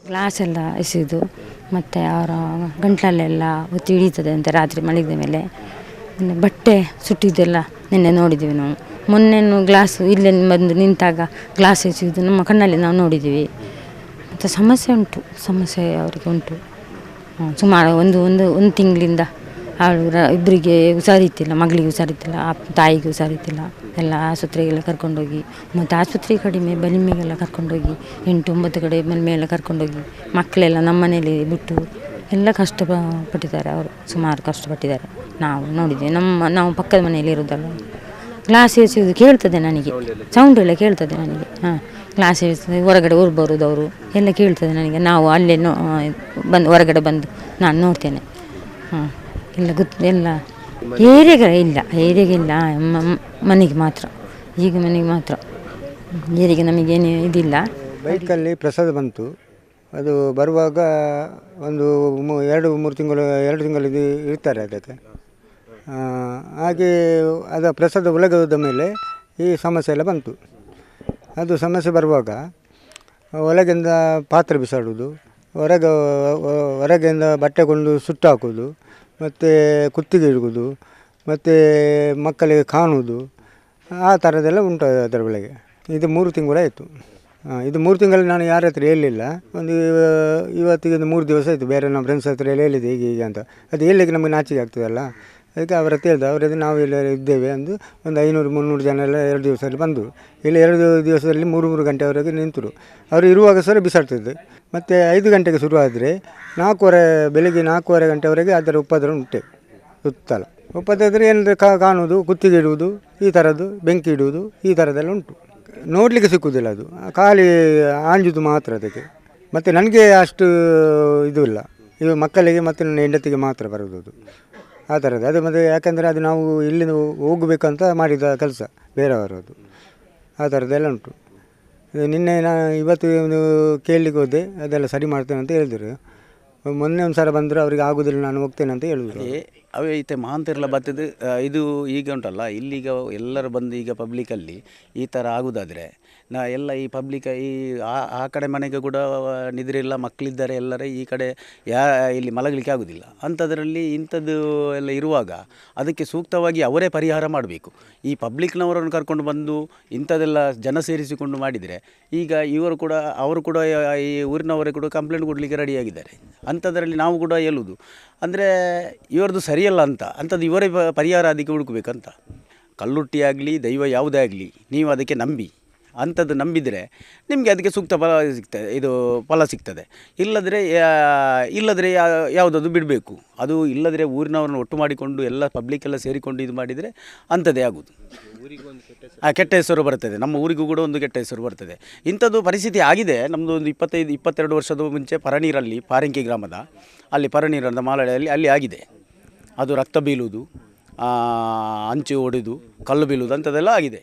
Glass ಎಲ್ಲ ಎಸೆಯೋದು ಮತ್ತು ಅವರ ಗಂಟಲಲ್ಲೆಲ್ಲ ಒತ್ತಿ ಹಿಡಿತದೆ ಅಂತ ರಾತ್ರಿ ಮಲಗಿದ ಮೇಲೆ. ಬಟ್ಟೆ ಸುಟ್ಟಿದ್ದೆಲ್ಲ ನಿನ್ನೆ ನೋಡಿದ್ದೀವಿ ನಾವು. ಮೊನ್ನೆನೂ ಗ್ಲಾಸು ಇಲ್ಲೇ ಬಂದು ನಿಂತಾಗ ಗ್ಲಾಸ್ ಎಸೆಯೋದು ನಮ್ಮ ಕಣ್ಣಲ್ಲಿ ನಾವು ನೋಡಿದ್ದೀವಿ. ಮತ್ತು ಸಮಸ್ಯೆ ಅವರಿಗೆ ಉಂಟು. ಸುಮಾರು ಒಂದು ತಿಂಗಳಿಂದ ಇಬ್ಬರಿಗೆ ಹುಷಾರಿತ್ತಿಲ್ಲ, ಮಗಳಿಗೆ ಹುಷಾರಿತ್ತಿಲ್ಲ, ತಾಯಿಗೆ ಹುಷಾರಿತ್ತಿಲ್ಲ. ಎಲ್ಲ ಆಸ್ಪತ್ರೆಗೆಲ್ಲ ಕರ್ಕೊಂಡೋಗಿ, ಮತ್ತು ಆಸ್ಪತ್ರೆ ಕಡಿಮೆ ಬಲಿಮೆಗೆಲ್ಲ ಕರ್ಕೊಂಡೋಗಿ 8-9 ಕಡೆ ಮೇಲೆ ಕರ್ಕೊಂಡೋಗಿ ಮಕ್ಕಳೆಲ್ಲ ನಮ್ಮ ಮನೇಲಿ ಬಿಟ್ಟು ಎಲ್ಲ ಕಷ್ಟಪಟ್ಟಿದ್ದಾರೆ. ಅವರು ಸುಮಾರು ಕಷ್ಟಪಟ್ಟಿದ್ದಾರೆ. ನಾವು ನೋಡಿದ್ವಿ, ನಾವು ಪಕ್ಕದ ಮನೆಯಲ್ಲಿ ಇರೋದಲ್ಲ. ಗ್ಲಾಸ್ ಎಸೆಯೋದು ಕೇಳ್ತದೆ ನನಗೆ, ಸೌಂಡ್ ಎಲ್ಲ ಕೇಳ್ತದೆ ನನಗೆ. ಗ್ಲಾಸ್ ಎಸೆದು ಹೊರಗಡೆ ಬರೋದವರು ಎಲ್ಲ ಕೇಳ್ತದೆ ನನಗೆ. ನಾವು ಅಲ್ಲೇ ಬಂದು ಹೊರಗಡೆ ಬಂದು ನಾನು ನೋಡ್ತೇನೆ. ಎಲ್ಲ ಎಲ್ಲ ಏರಿಯಾಗಿಲ್ಲ, ಮನೆಗೆ ಮಾತ್ರ. ಈಗ ಮನೆಗೆ ಮಾತ್ರ, ಏರಿಗೆ ನಮಗೇನು ಇದಿಲ್ಲ. ಬೈಕಲ್ಲಿ ಪ್ರಸಾದ ಬಂತು. ಅದು ಬರುವಾಗ ಒಂದು 2 ತಿಂಗಳು ಇರ್ತಾರೆ ಅದಕ್ಕೆ. ಹಾಗೆ ಅದು ಪ್ರಸಾದ ಒಳಗೆ ಹೋದ ಮೇಲೆ ಈ ಸಮಸ್ಯೆ ಎಲ್ಲ ಬಂತು. ಅದು ಸಮಸ್ಯೆ ಬರುವಾಗ ಒಳಗಿಂದ ಪಾತ್ರೆ ಬಿಸಾಡೋದು, ಹೊರಗಿಂದ ಬಟ್ಟೆ ಕೊಂಡು ಸುಟ್ಟು ಹಾಕೋದು, ಮತ್ತು ಕುತ್ತಿಗೆ ಇಡುವುದು, ಮತ್ತು ಮಕ್ಕಳಿಗೆ ಕಾಣುವುದು, ಆ ಥರದ್ದೆಲ್ಲ ಉಂಟು ಅದರ ಒಳಗೆ. ಇದು 3 ತಿಂಗಳಾಯಿತು. ಇದು 3 ತಿಂಗಳಲ್ಲಿ ನಾನು ಯಾರ ಹತ್ರ ಹೇಳಿಲ್ಲ. ಇವತ್ತಿಗೆ 3 ದಿವಸ ಆಯಿತು. ಬೇರೆ ನಮ್ಮ ಫ್ರೆಂಡ್ಸ್ ಹತ್ರ ಎಲ್ಲ ಹೇಳಿದೆ ಹೀಗೆ ಅಂತ. ಅದು ಹೇಳಲಿಕ್ಕೆ ನಮಗೆ ನಾಚಿಕೆ ಆಗ್ತದಲ್ಲ. ಅದಕ್ಕೆ ಅವರ ಹತ್ರ ಹೇಳಿದೆ. ಅವರದ್ದು ನಾವು ಎಲ್ಲ ಇದ್ದೇವೆ ಅಂದು ಒಂದು 500-300 ಜನ ಎಲ್ಲ 2 ದಿವಸದಲ್ಲಿ ಬಂದರು. ಇಲ್ಲಿ 2 ದಿವಸದಲ್ಲಿ 3 ಗಂಟೆವರೆಗೆ ನಿಂತರು. ಅವರು ಇರುವಾಗ ಸಹ ಬಿಸಾಡ್ತಿದ್ದೆ. ಮತ್ತು 5 ಗಂಟೆಗೆ ಶುರುವಾದರೆ ಬೆಳಿಗ್ಗೆ 4:15 ಗಂಟೆವರೆಗೆ ಅದರ ಉಪದ್ರ ಉಂಟೆ ಸುತ್ತಲ. ಉಪದ್ರ ಏನಾದರೆ ಕಾಣುವುದು, ಕುತ್ತಿಗೆ ಇಡುವುದು, ಈ ಥರದ್ದು ಬೆಂಕಿ ಇಡುವುದು, ಈ ಥರದ್ದೆಲ್ಲ ಉಂಟು. ನೋಡಲಿಕ್ಕೆ ಸಿಕ್ಕುವುದಿಲ್ಲ. ಅದು ಖಾಲಿ ಆಂಜುದು ಮಾತ್ರ ಅದಕ್ಕೆ. ಮತ್ತು ನನಗೆ ಅಷ್ಟು ಇದು ಇಲ್ಲ. ಇವು ಮಕ್ಕಳಿಗೆ ಮತ್ತು ನನ್ನ ಹೆಂಡತಿಗೆ ಮಾತ್ರ ಬರೋದು ಅದು, ಆ ಥರದ್ದು. ಅದು ಮತ್ತು ಯಾಕಂದರೆ ಅದು ನಾವು ಇಲ್ಲಿಂದ ಹೋಗಬೇಕಂತ ಮಾಡಿದ ಕೆಲಸ ಬೇರೆಯವರು, ಅದು ಆ ಥರದ್ದೆಲ್ಲ ಉಂಟು. ನಿನ್ನೆ ಇವತ್ತು ಕೇಳಲಿಕ್ಕೆ ಹೋದೆ, ಅದೆಲ್ಲ ಸರಿ ಮಾಡ್ತೇನೆ ಅಂತ ಹೇಳಿದರು. ಮೊನ್ನೆ ಒಂದು ಸಲ ಬಂದರು ಅವರಿಗೆ ಆಗೋದಿಲ್ಲ ನಾನು ಹೋಗ್ತೇನೆ ಅಂತ ಹೇಳಿದ್ರು. ಅವೇ ಐತೆ ಮಹಾಂತಿರಲ್ಲ ಬರ್ತದೆ. ಇದು ಈಗ ಉಂಟಲ್ಲ ಇಲ್ಲಿಗ ಎಲ್ಲರೂ ಬಂದು ಈಗ ಪಬ್ಲಿಕಲ್ಲಿ ಈ ಥರ ಆಗೋದಾದರೆ ಎಲ್ಲ ಈ ಪಬ್ಲಿಕ್ ಆ ಕಡೆ ಮನೆಗೆ ಕೂಡ ನಿದ್ರೆ ಇಲ್ಲ, ಮಕ್ಕಳಿದ್ದಾರೆ ಎಲ್ಲರೇ ಈ ಕಡೆ ಇಲ್ಲಿ ಮಲಗಲಿಕ್ಕೆ ಆಗೋದಿಲ್ಲ. ಅಂಥದ್ರಲ್ಲಿ ಇಂಥದ್ದು ಎಲ್ಲ ಇರುವಾಗ ಅದಕ್ಕೆ ಸೂಕ್ತವಾಗಿ ಅವರೇ ಪರಿಹಾರ ಮಾಡಬೇಕು. ಈ ಪಬ್ಲಿಕ್ನವರನ್ನು ಕರ್ಕೊಂಡು ಬಂದು ಇಂಥದ್ದೆಲ್ಲ ಜನ ಸೇರಿಸಿಕೊಂಡು ಮಾಡಿದರೆ ಈಗ ಅವರು ಕೂಡ ಈ ಊರಿನವರೇ ಕೂಡ ಕಂಪ್ಲೇಂಟ್ ಕೊಡಲಿಕ್ಕೆ ರೆಡಿಯಾಗಿದ್ದಾರೆ. ಅಂಥದ್ರಲ್ಲಿ ನಾವು ಕೂಡ ಹೇಳುವುದು ಅಂದರೆ ಇವರದು ಸರಿಯಲ್ಲ ಅಂಥದ್ದು ಇವರೇ ಪರಿಹಾರ ಅದಕ್ಕೆ ಹುಡುಕಬೇಕಂತ. ಕಲ್ಲುಟ್ಟಿ ಆಗಲಿ ದೈವ ಯಾವುದೇ ಆಗಲಿ ನೀವು ಅದಕ್ಕೆ ನಂಬಿ ಅಂಥದ್ದು ನಂಬಿದರೆ ನಿಮಗೆ ಅದಕ್ಕೆ ಸೂಕ್ತ ಫಲ ಸಿಗ್ತದೆ. ಇಲ್ಲದ್ರೆ ಯಾವುದದು ಬಿಡಬೇಕು. ಅದು ಇಲ್ಲದ್ರೆ ಊರಿನವ್ರನ್ನ ಒಟ್ಟು ಮಾಡಿಕೊಂಡು ಎಲ್ಲ ಪಬ್ಲಿಕ್ ಎಲ್ಲ ಸೇರಿಕೊಂಡು ಇದು ಮಾಡಿದರೆ ಅಂಥದ್ದೇ ಆಗೋದು. ಕೆಟ್ಟ ಹೆಸರು ಬರ್ತದೆ, ನಮ್ಮ ಊರಿಗೂ ಕೂಡ ಒಂದು ಕೆಟ್ಟ ಹೆಸರು ಬರ್ತದೆ. ಇಂಥದ್ದು ಪರಿಸ್ಥಿತಿ ಆಗಿದೆ. ನಮ್ಮದು ಒಂದು 22 ವರ್ಷದ ಮುಂಚೆ ಪರನೀರಲ್ಲಿ ಪಾರಂಕಿ ಗ್ರಾಮದ ಅಲ್ಲಿ ಪರನೀರದ ಮಾಲಳೆಯಲ್ಲಿ ಅಲ್ಲಿ ಆಗಿದೆ. ಅದು ರಕ್ತ ಬೀಳುವುದು, ಹಂಚು ಹೊಡೆದು ಕಲ್ಲು ಬೀಳುವುದು ಅಂಥದ್ದೆಲ್ಲ ಆಗಿದೆ.